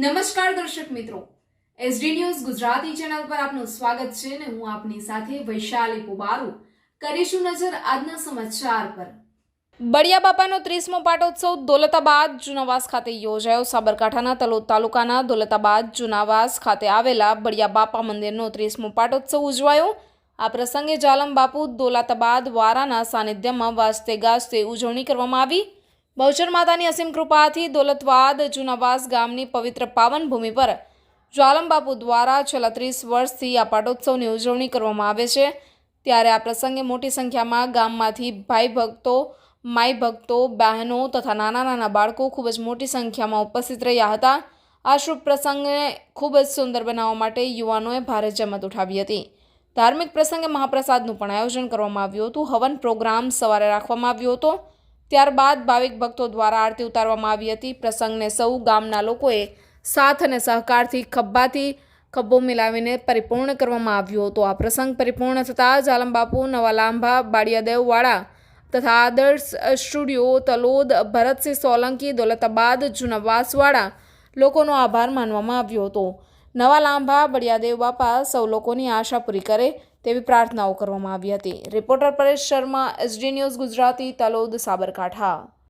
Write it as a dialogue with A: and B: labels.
A: નમસ્કાર દર્શક મિત્રો, એસડી ન્યૂઝ ગુજરાતી ચેનલ પર આપનું સ્વાગત છે ને હું આપની સાથે વૈશાલી પુબારુ કરીશું નજર આજના સમાચાર પર। બળિયા બાપાનો 30મો પાટોત્સવ દોલતાબાદ જુનાવાસ ખાતે યોજાયો। સાબરકાંઠાના તલોદ તાલુકાના દોલતાબાદ જુનાવાસ ખાતે આવેલા બળિયા બાપા મંદિરનો 30મો પાટોત્સવ ઉજવાયો। આ પ્રસંગે જાલમ બાપુ દોલતાબાદ વારાના સાનિધ્યમાં વાજતે ગાજતે ઉજવણી કરવામાં આવી। બહુચર માતાની અસીમ કૃપાથી દોલતવાદ જુનાવાસ ગામની પવિત્ર પાવન ભૂમિ પર જાલમ બાપુ દ્વારા છેલ્લા 30 વર્ષથી આ પાટોત્સવની ઉજવણી કરવામાં આવે છે। ત્યારે આ પ્રસંગે મોટી સંખ્યામાં ગામમાંથી ભાઈ ભક્તો, માઈ ભક્તો, બહેનો તથા નાના નાના બાળકો ખૂબ જ મોટી સંખ્યામાં ઉપસ્થિત રહ્યા હતા। આ શુભ પ્રસંગને ખૂબ જ સુંદર બનાવવા માટે યુવાનોએ ભારે જહેમત ઉઠાવી હતી। ધાર્મિક પ્રસંગે મહાપ્રસાદનું પણ આયોજન કરવામાં આવ્યું હતું। હવન પ્રોગ્રામ સવારે રાખવામાં આવ્યો હતો। ત્યારબાદ ભાવિક ભક્તો દ્વારા આરતી ઉતારવામાં આવી હતી। પ્રસંગને સૌ ગામના લોકોએ સાથ અને સહકારથી ખભો મિલાવીને પરિપૂર્ણ કરવામાં આવ્યો હતો। આ પ્રસંગ પરિપૂર્ણ થતાં જાલમ બાપુ, નવા લાંભા, બાળિયાદેવવાડા તથા આદર્શ સ્ટુડિયો તલોદ, ભરતસિંહ સોલંકી, દોલતાબાદ જુનાવાસવાળા લોકોનો આભાર માનવામાં આવ્યો હતો। નવા લાંભા, બળિયાદેવ બાપા સૌ લોકોની આશા પૂરી કરે તેવી પ્રાર્થનાઓ કરવામાં આવી હતી। Reporter Paresh Sharma, SD News Gujarati, Talod, Sabarkantha.